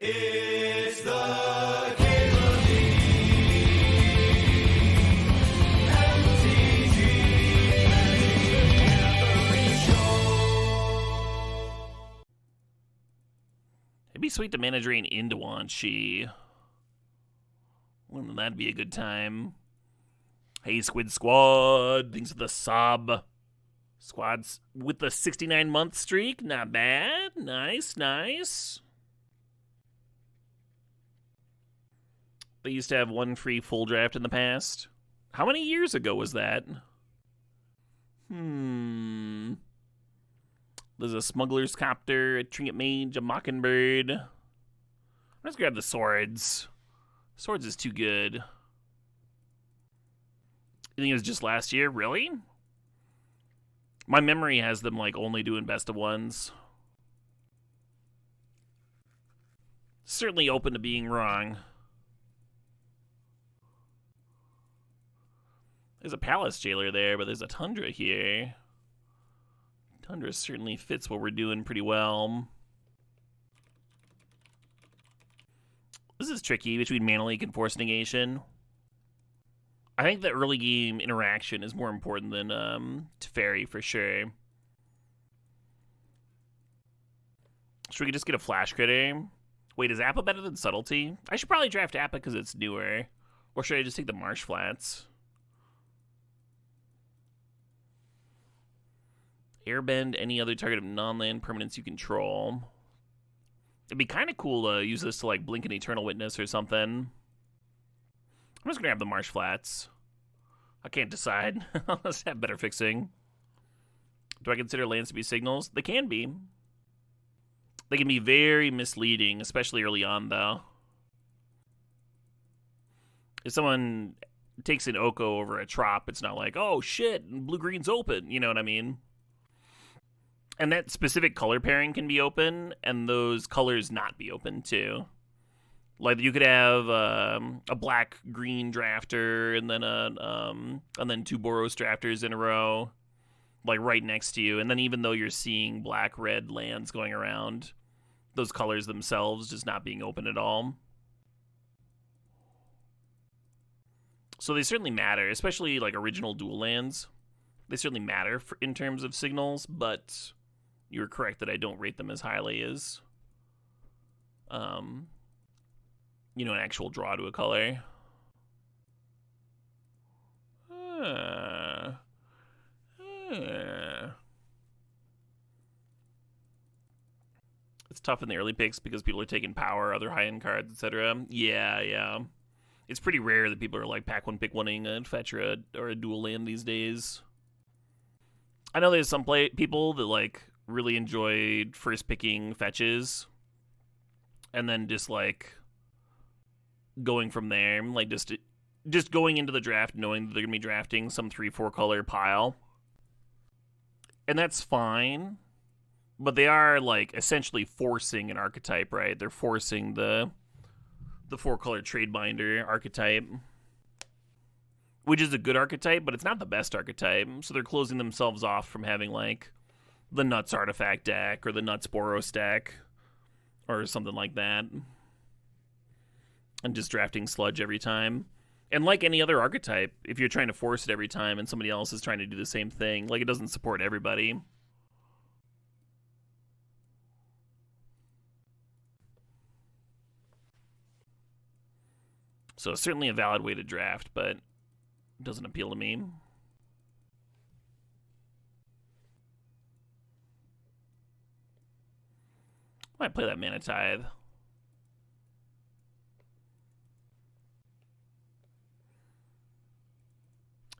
It's the Cable Show. It'd be sweet to mana drain into Wanshi. Wouldn't that be a good time? Hey, Squid Squad. Thanks for the sub. Squads with the 69-month streak. Not bad. Nice, nice. They used to have one free full draft in the past. How many years ago was that? There's a Smuggler's Copter, a Trinket Mage, a Mockingbird. Let's grab the Swords. Swords is too good. You think it was just last year? Really? My memory has them like only doing best of ones. Certainly open to being wrong. There's a Palace Jailer there, but there's a Tundra here. Tundra certainly fits what we're doing pretty well. This is tricky between Mana Leak and Force Negation. I think the early game interaction is more important than Teferi for sure. Should we just get a Flash Critter? Wait, is Appa better than Subtlety? I should probably draft Appa because it's newer. Or should I just take the Marsh Flats? Airbend any other target of non-land permanents you control. It'd be kind of cool to use this to like blink an Eternal Witness or something. I'm just gonna have the Marsh Flats. I can't decide. Let's have better fixing. Do I consider lands to be signals? They can be. They can be very misleading, especially early on, though. If someone takes an Oko over a Trop, it's not like, oh shit, blue-green's open. You know what I mean? And that specific color pairing can be open, and those colors not be open, too. Like, you could have a black-green drafter, and then two Boros drafters in a row, like, right next to you. And then even though you're seeing black-red lands going around, those colors themselves just not being open at all. So they certainly matter, especially, like, original dual lands. They certainly matter in terms of signals, but you're correct that I don't rate them as highly as, an actual draw to a color. It's tough in the early picks because people are taking power, other high-end cards, etc. Yeah. It's pretty rare that people are like pack one, pick one-ing a fetch or a dual land these days. I know there's some people that like really enjoyed first picking fetches and then just like going from there, like just going into the draft knowing that they're gonna be drafting some 3-4 color pile, and that's fine. But they are like essentially forcing an archetype, right? They're forcing the 4-color trade binder archetype, which is a good archetype, but it's not the best archetype. So they're closing themselves off from having like the Nuts Artifact deck or the Nuts Boros deck or something like that, and just drafting Sludge every time. And like any other archetype, if you're trying to force it every time and somebody else is trying to do the same thing, like it doesn't support everybody. So it's certainly a valid way to draft, but it doesn't appeal to me. I might play that Mana Tithe.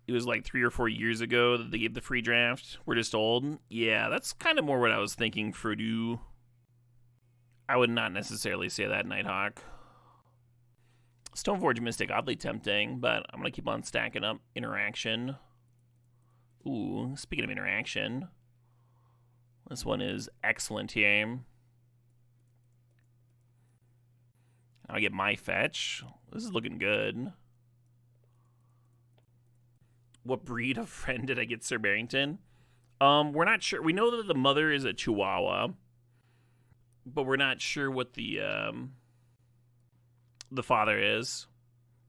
It was like 3 or 4 years ago that they gave the free draft. We're just old. Yeah, that's kind of more what I was thinking for you. I would not necessarily say that, Nighthawk. Stoneforge Mystic, oddly tempting, but I'm going to keep on stacking up Interaction. Ooh, speaking of Interaction, this one is excellent here. I get my fetch. This is looking good. What breed of friend did I get, Sir Barrington? We're not sure. We know that the mother is a Chihuahua, but we're not sure what the The father is.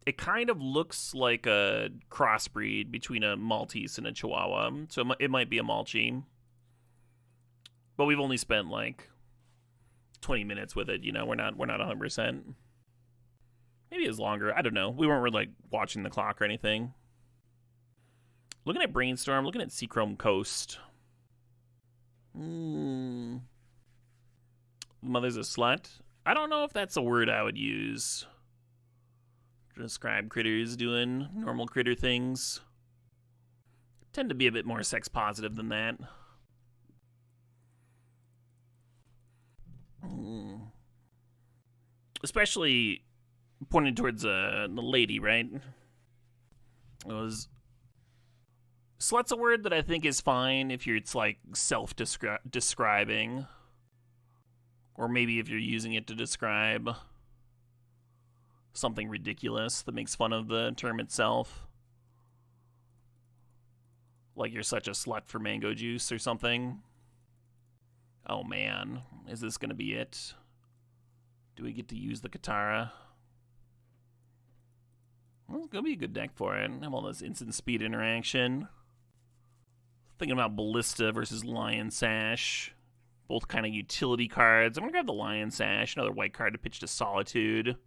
It kind of looks like a crossbreed between a Maltese and a Chihuahua, so it might be a Malchi. But we've only spent like 20 minutes with it. You know, we're not 100%. Maybe it's longer. I don't know. We weren't really like watching the clock or anything. Looking at Brainstorm. Looking at Seachrome Coast. Mother's a slut. I don't know if that's a word I would use to describe critters doing normal critter things. Tend to be a bit more sex positive than that. Especially pointed towards the lady, right? It was... Slut's a word that I think is fine if it's like self-describing. Or maybe if you're using it to describe something ridiculous that makes fun of the term itself. Like you're such a slut for mango juice or something. Oh man, is this going to be it? Do we get to use the Katara? Well, it's going to be a good deck for it. Have all this instant speed interaction. Thinking about Ballista versus Lion Sash. Both kind of utility cards. I'm going to grab the Lion Sash, another white card to pitch to Solitude.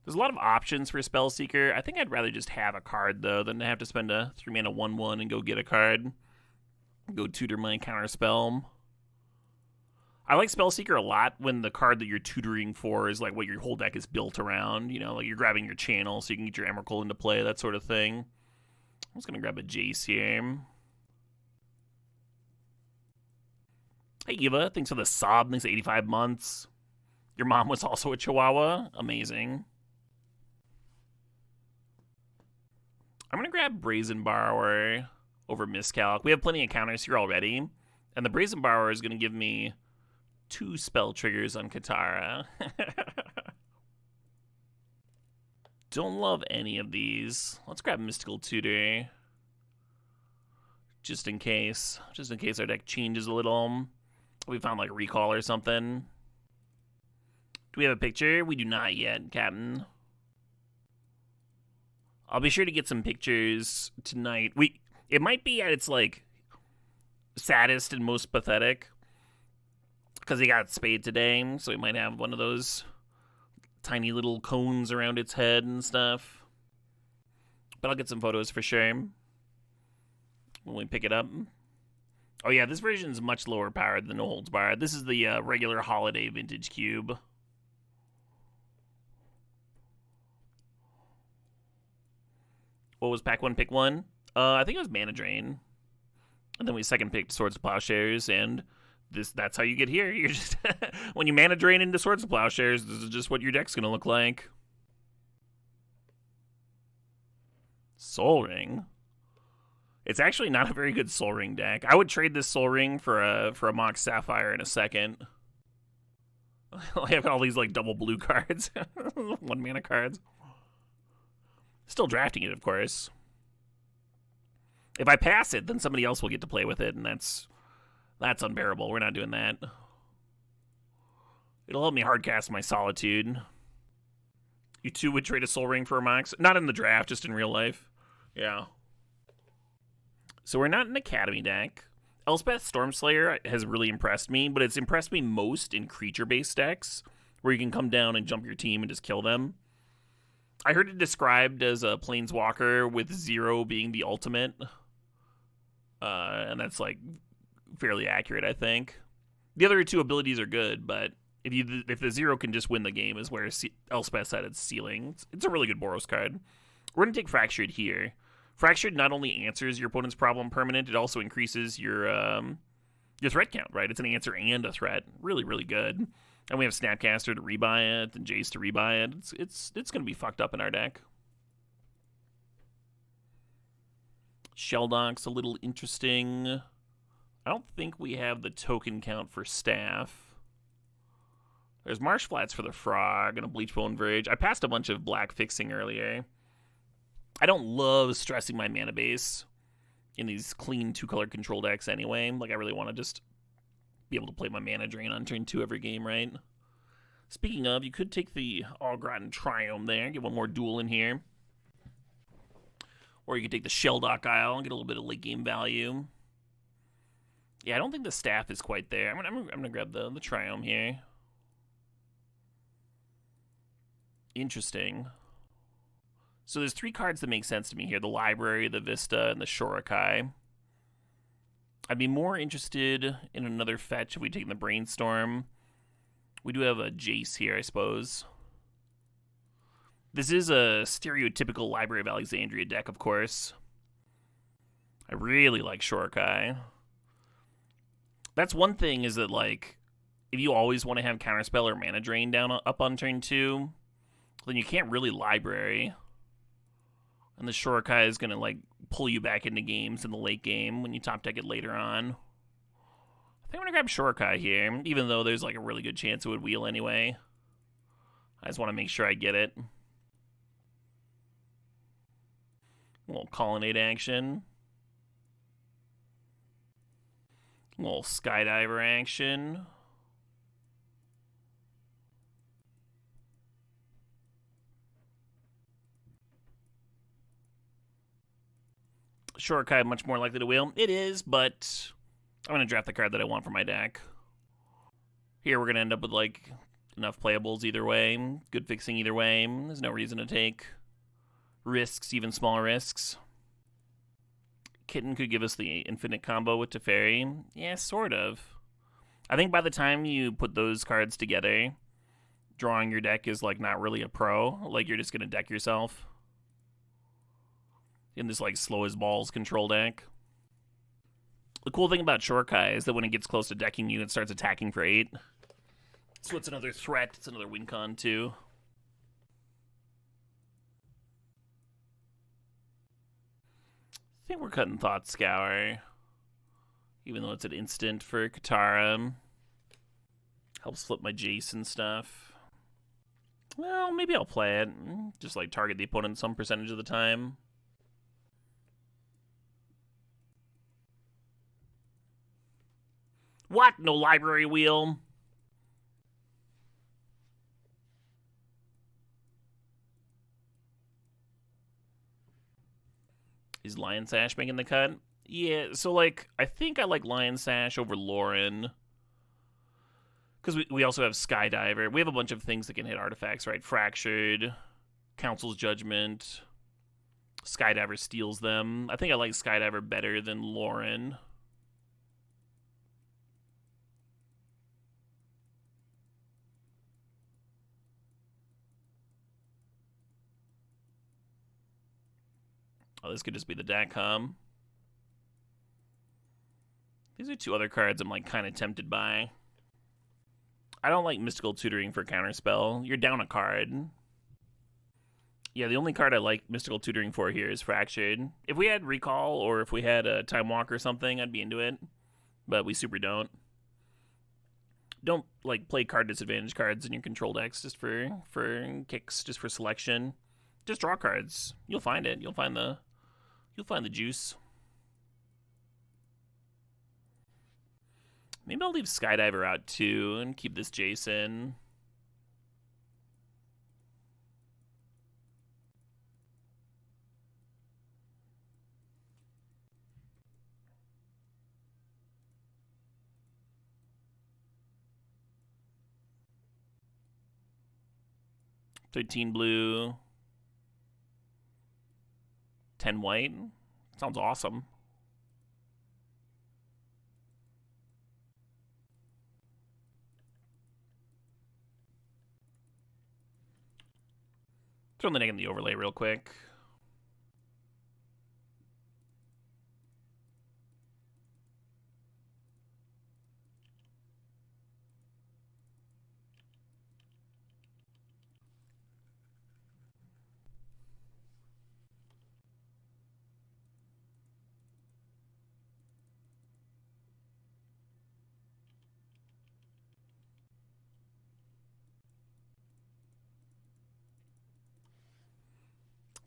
There's a lot of options for Spellseeker. I think I'd rather just have a card, though, than to have to spend a 3-mana 1/1 and go get a card. Go tutor my counterspell. I like Spellseeker a lot when the card that you're tutoring for is like what your whole deck is built around. You know, like you're grabbing your channel so you can get your Emrakul into play, that sort of thing. I'm just going to grab a Jace here. Hey, Eva. Thanks for the sub. Thanks for 85 months. Your mom was also a Chihuahua. Amazing. I'm going to grab Brazen Borrower over Miscalc. We have plenty of counters here already. And the Brazen Borrower is going to give me 2 spell triggers on Katara. Don't love any of these. Let's grab Mystical Tutor. Just in case. Just in case our deck changes a little. We found like Recall or something. Do we have a picture? We do not yet, Captain. I'll be sure to get some pictures tonight. It might be at its like saddest and most pathetic because he got spayed today, so it might have one of those tiny little cones around its head and stuff. But I'll get some photos for sure when we pick it up. Oh yeah, this version is much lower powered than No Holds Barred. This is the regular holiday vintage cube. What was pack 1, pick 1? I think it was Mana Drain. And then we second picked Swords of Plowshares, and that's how you get here. You're just when you Mana Drain into Swords of Plowshares, this is just what your deck's gonna look like. Soul Ring. It's actually not a very good Soul Ring deck. I would trade this Soul Ring for a Mox Sapphire in a second. I have all these like double blue cards, 1 mana cards. Still drafting it, of course. If I pass it, then somebody else will get to play with it, and that's unbearable. We're not doing that. It'll help me hardcast my Solitude. You two would trade a Soul Ring for a Mox? Not in the draft, just in real life. Yeah. So we're not an Academy deck. Elspeth Stormslayer has really impressed me, but it's impressed me most in creature-based decks, where you can come down and jump your team and just kill them. I heard it described as a Planeswalker with 0 being the ultimate. And that's, like, fairly accurate, I think. The other 2 abilities are good, but if the 0 can just win the game is where Elspeth's at its ceiling. It's a really good Boros card. We're going to take Fractured here. Fractured not only answers your opponent's problem permanent, it also increases your threat count, right? It's an answer and a threat. Really, really good. And we have Snapcaster to rebuy it, and Jace to rebuy it. It's going to be fucked up in our deck. Shelldock's a little interesting. I don't think we have the token count for Staff. There's Marsh Flats for the Frog and a Bleachbone Verge. I passed a bunch of black fixing earlier. I don't love stressing my mana base in these clean 2-color control decks anyway. Like, I really want to just be able to play my Mana Drain on turn 2 every game, right? Speaking of, you could take the Algratin Triome there, get one more duel in here. Or you could take the Shelldock Isle and get a little bit of late game value. Yeah, I don't think the staff is quite there. I'm gonna grab the Triome here. Interesting. So there's 3 cards that make sense to me here. The Library, the Vista, and the Shorikai. I'd be more interested in another fetch if we take the Brainstorm. We do have a Jace here, I suppose. This is a stereotypical Library of Alexandria deck, of course. I really like Shorikai. That's one thing, is that, like, if you always want to have Counterspell or Mana Drain down up on turn 2, then you can't really Library. And the Shorikai is going to, like, pull you back into games in the late game when you top deck it later on. I think I'm going to grab Shorikai here, even though there's, like, a really good chance it would wheel anyway. I just want to make sure I get it. A little Colonnade action. A little Skydiver action. Shorikai much more likely to wheel. It is, but I'm going to draft the card that I want for my deck. Here we're going to end up with, like, enough playables either way. Good fixing either way. There's no reason to take risks, even small risks. Kitten could give us the infinite combo with Teferi. Yeah, sort of. I think by the time you put those cards together, drawing your deck is, like, not really a pro. Like, you're just going to deck yourself in this, like, slow as balls control deck. The cool thing about Shorikai is that when it gets close to decking you, it starts attacking for 8. So it's another threat. It's another win con, too. I think we're cutting Thought Scour, even though it's an instant for Katara. Helps flip my Jace and stuff. Well, maybe I'll play it. Just, like, target the opponent some percentage of the time. What? No library wheel? Is Lion Sash making the cut? Yeah, so, like, I think I like Lion Sash over Lauren. Because we also have Skydiver. We have a bunch of things that can hit artifacts, right? Fractured, Council's Judgment, Skydiver steals them. I think I like Skydiver better than Lauren. Oh, this could just be the Datcom. These are 2 other cards I'm, like, kind of tempted by. I don't like Mystical Tutoring for Counterspell. You're down a card. Yeah, the only card I like Mystical Tutoring for here is Fractured. If we had Recall or if we had a Time Walk or something, I'd be into it. But we super don't. Don't, like, play card disadvantage cards in your control decks just for kicks, just for selection. Just draw cards. You'll find it. You'll find the juice. Maybe I'll leave Skydiver out too and keep this Jason. $13 blue. 10 white. Sounds awesome. Throw the neg in the overlay real quick.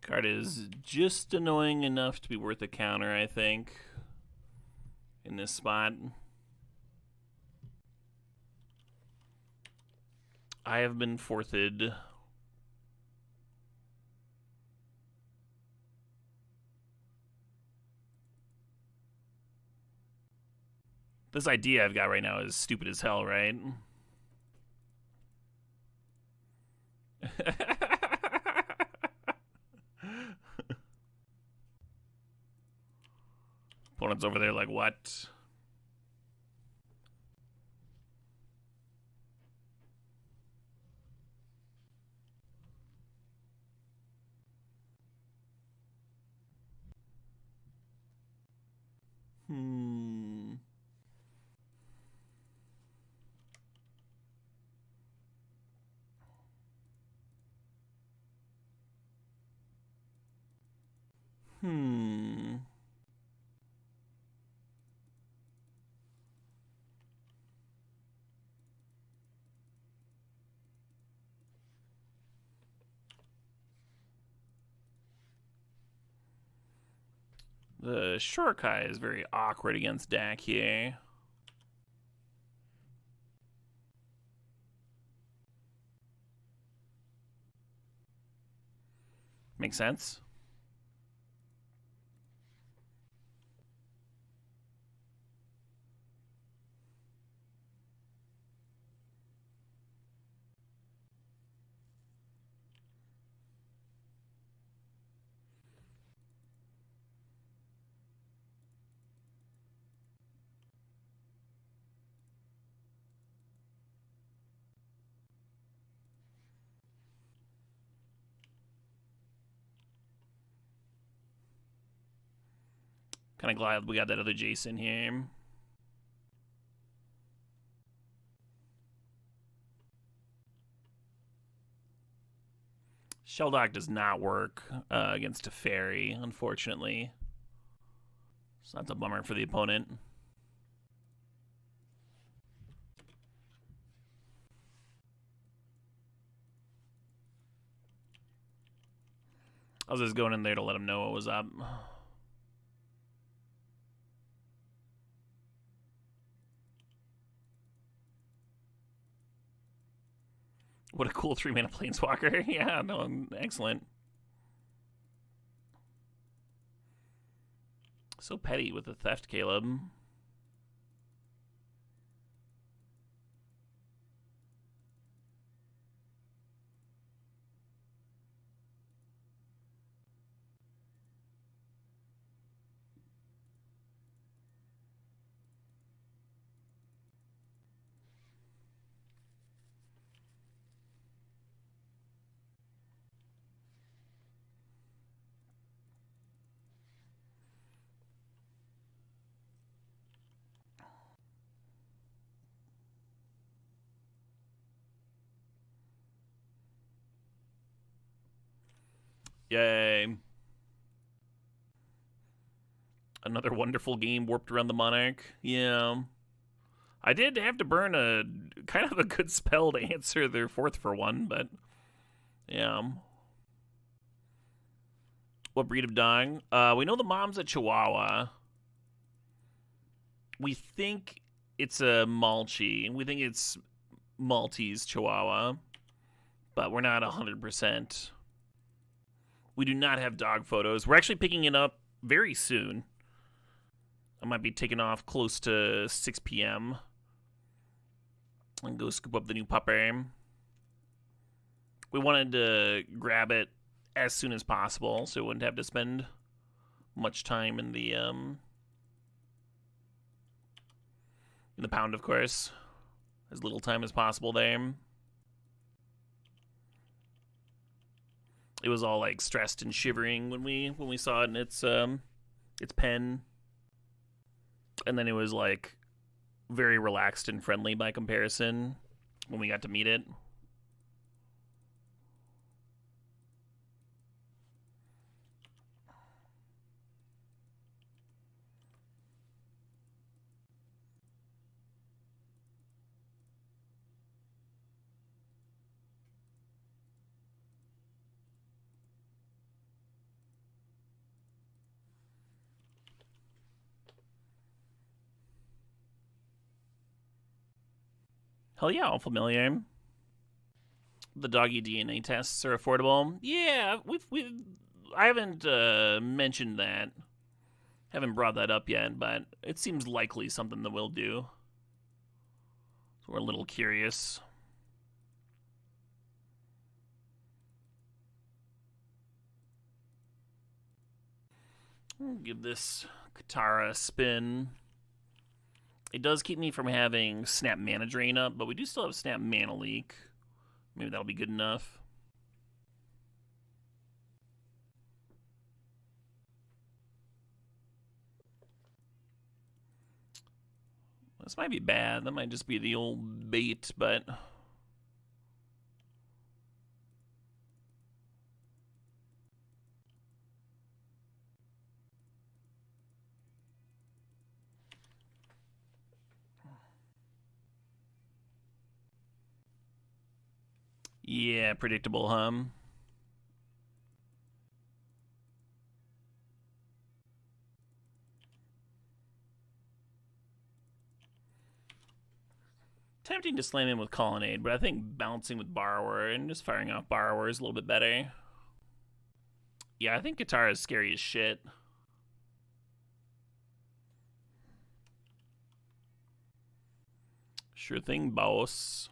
Card is just annoying enough to be worth a counter, I think, in this spot. I have been forfeited. This idea I've got right now is stupid as hell, right? Opponent's over there like, what? Hmm. Hmm. The Shorkai is very awkward against Dak here. Makes sense. Kind of glad we got that other Jason here. Sheldock does not work against a fairy, unfortunately. So that's a bummer for the opponent. I was just going in there to let him know what was up. What a cool 3-mana Planeswalker. Yeah, no, excellent. So petty with the theft, Caleb. Yay. Another wonderful game warped around the Monarch. Yeah. I did have to burn a kind of a good spell to answer their 4th for 1, but yeah. What breed of dog? We know the mom's a Chihuahua. We think it's a Malchi. We think it's Maltese Chihuahua, but we're not 100%. We do not have dog photos. We're actually picking it up very soon. I might be taking off close to 6 p.m. and go scoop up the new pupper. We wanted to grab it as soon as possible so we wouldn't have to spend much time in the pound, of course. As little time as possible there. It was all like stressed and shivering when we saw it in its pen. And then it was like very relaxed and friendly by comparison when we got to meet it. Hell yeah, all familiar. The doggy DNA tests are affordable. Yeah, I haven't mentioned that. Haven't brought that up yet, but it seems likely something that we'll do. So we're a little curious. I'll give this Katara a spin. It does keep me from having Snap Mana Drain up, but we do still have Snap Mana Leak. Maybe that'll be good enough. This might be bad. That might just be the old bait, but... yeah, predictable, huh? Tempting to slam in with Colonnade, but I think bouncing with Borrower and just firing off Borrower is a little bit better. Yeah, I think Katara is scary as shit. Sure thing, boss.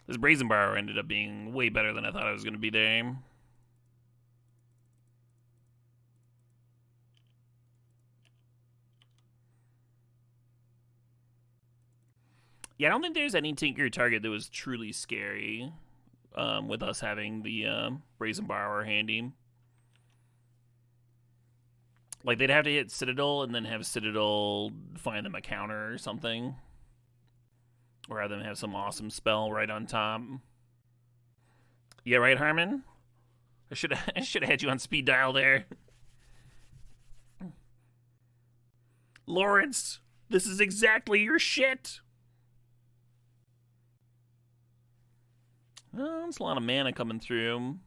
This Brazen Borrower ended up being way better than I thought it was going to be there. Yeah, I don't think there's any Tinker target that was truly scary with us having the Brazen Borrower handy. Like, they'd have to hit Citadel and then have Citadel find them a counter or something. Or have them have some awesome spell right on top. Yeah, right, Harmon? I should have had you on speed dial there. Lawrence, this is exactly your shit. Oh, that's a lot of mana coming through.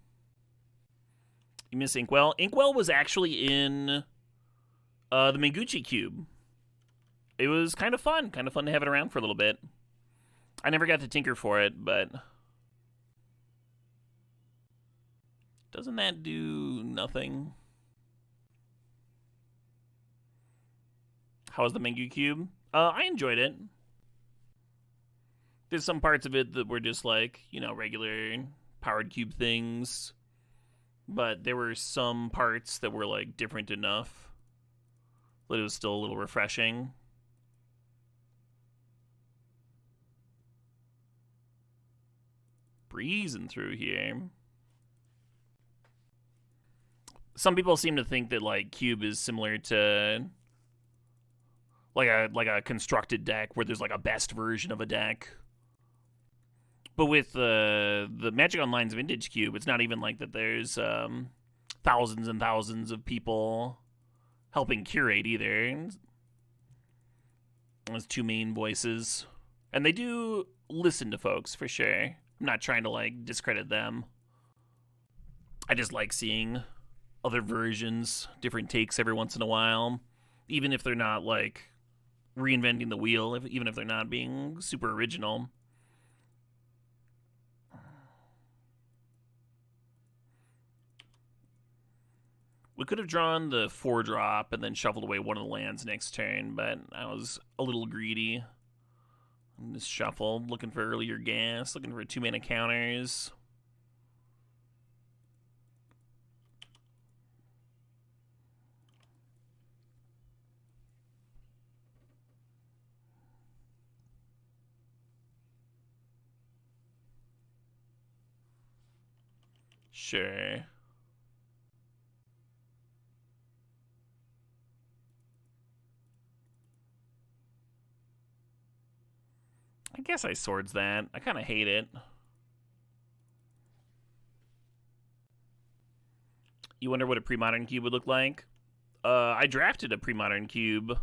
You miss Inkwell? Inkwell was actually in the Menguchi Cube. It was kind of fun. Kind of fun to have it around for a little bit. I never got to tinker for it, but... doesn't that do nothing? How was the Mengu Cube? I enjoyed it. There's some parts of it that were just like, you know, regular powered cube things. But there were some parts that were like different enough that it was still a little refreshing. Breezing through here. Some people seem to think that like cube is similar to like a constructed deck where there's like a best version of a deck. But with the Magic Online's Vintage Cube, it's not even like that there's thousands and thousands of people helping curate either. There's two main voices. And they do listen to folks, for sure. I'm not trying to, like, discredit them. I just like seeing other versions, different takes every once in a while. Even if they're not, like, reinventing the wheel, even if they're not being super original. We could have drawn the 4-drop and then shuffled away one of the lands next turn, but I was a little greedy. Just shuffled, looking for earlier gas, looking for 2-mana counters. Sure. I guess I swords that. I kind of hate it. You wonder what a pre-modern cube would look like? I drafted a pre-modern cube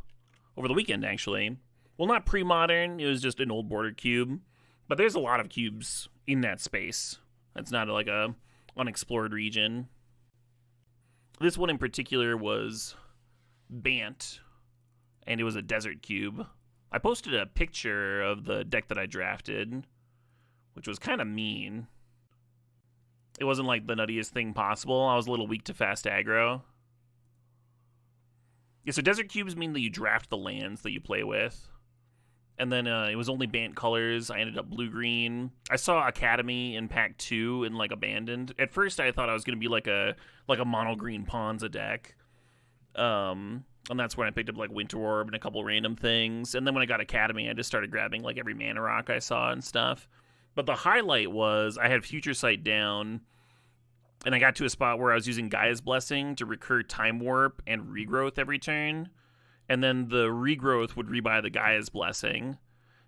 over the weekend, actually. Well, not pre-modern. It was just an old border cube. But there's a lot of cubes in that space. That's not like a unexplored region. This one in particular was Bant, and it was a desert cube. I posted a picture of the deck that I drafted, which was kind of mean. It wasn't like the nuttiest thing possible. I was a little weak to fast aggro. Yeah, so desert cubes mean that you draft the lands that you play with. And then it was only Bant colors. I ended up blue-green. I saw Academy in Pack 2 and like Abandoned. At first I thought I was going to be like a mono-green Ponza deck. And that's when I picked up like Winter Orb and a couple random things. And then when I got Academy, I just started grabbing like every mana rock I saw and stuff. But the highlight was I had Future Sight down, and I got to a spot where I was using Gaia's Blessing to recur Time Warp and Regrowth every turn. And then the Regrowth would rebuy the Gaia's Blessing.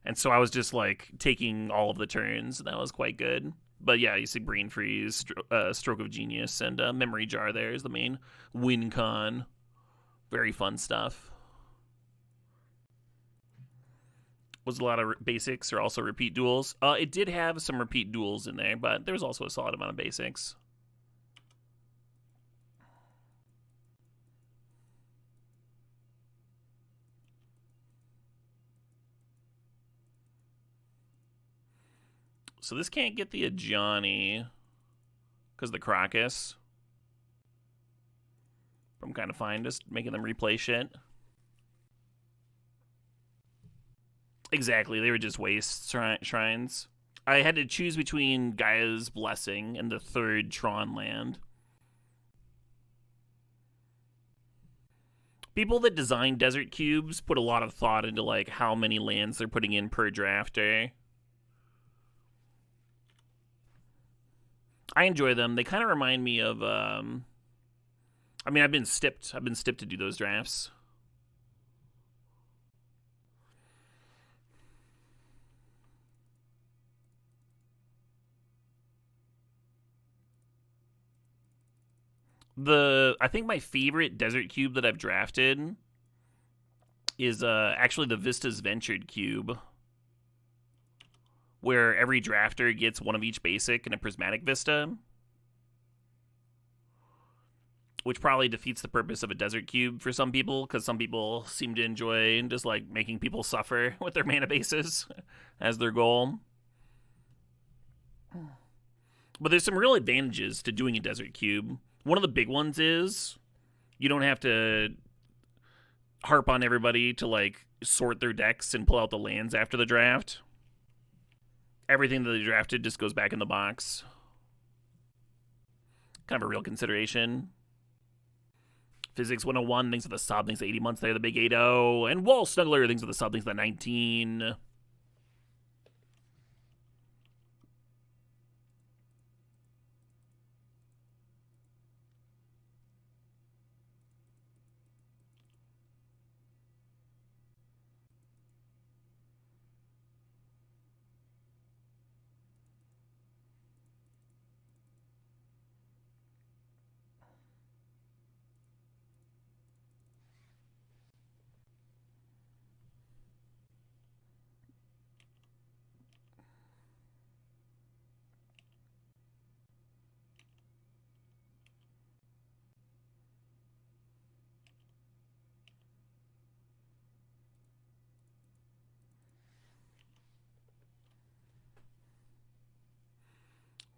And so I was just like taking all of the turns, and that was quite good. But yeah, you see Brain Freeze, Stroke of Genius, and Memory Jar there is the main win con. Very fun stuff. Was a lot of basics or also repeat duels. It did have some repeat duels in there, but there was also a solid amount of basics. So this can't get the Ajani because the Crocus. I'm kind of fine just making them replay shit. Exactly, they were just waste shrines. I had to choose between Gaia's Blessing and the third Tron land. People that design desert cubes put a lot of thought into like how many lands they're putting in per drafter. I enjoy them. They kind of remind me of I mean, I've been stipped to do those drafts. I think my favorite desert cube that I've drafted is actually the Vistas Ventured cube, where every drafter gets one of each basic and a Prismatic Vista, which probably defeats the purpose of a desert cube for some people, because some people seem to enjoy just like making people suffer with their mana bases as their goal. But there's some real advantages to doing a desert cube. One of the big ones is you don't have to harp on everybody to like sort their decks and pull out the lands after the draft. Everything that they drafted just goes back in the box. Kind of a real consideration. Physics 101, thanks to the sub, thanks to 80 months there, the big 8-0. And Wall Snuggler, thanks to the sub, thanks to the 19.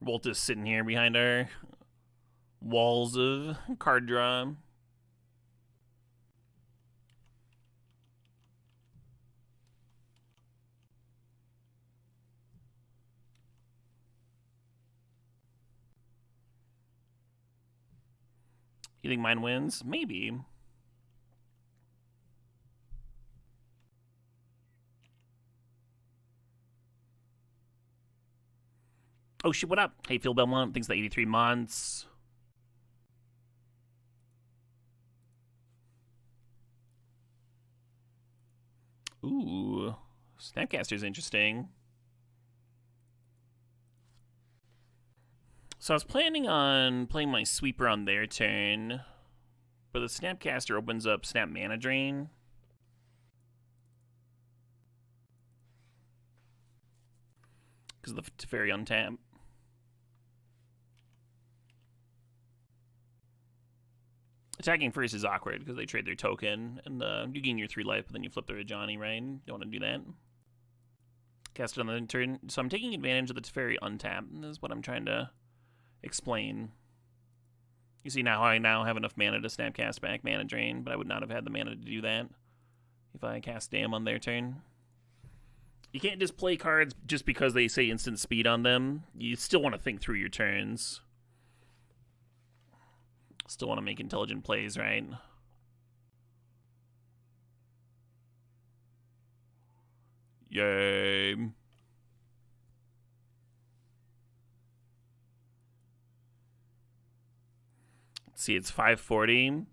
Walt is sitting here behind our walls of card draw. You think mine wins? Maybe. Oh shit, what up? Hey, Phil Belmont, thanks for the 83 months. Ooh, Snapcaster's interesting. So I was planning on playing my sweeper on their turn, but the Snapcaster opens up Snap Mana Drain. because of the Teferi untap. Attacking first is awkward because they trade their token, and you gain your 3 life, but then you flip their Ajani, right? You don't want to do that. Cast it on the turn. So I'm taking advantage of the Teferi untap. This is what I'm trying to explain. You see now I now have enough mana to Snapcast back Mana Drain, but I would not have had the mana to do that if I cast Dam on their turn. You can't just play cards just because they say instant speed on them. You still want to think through your turns. Still want to make intelligent plays, right? Yay. Let's see, it's 540.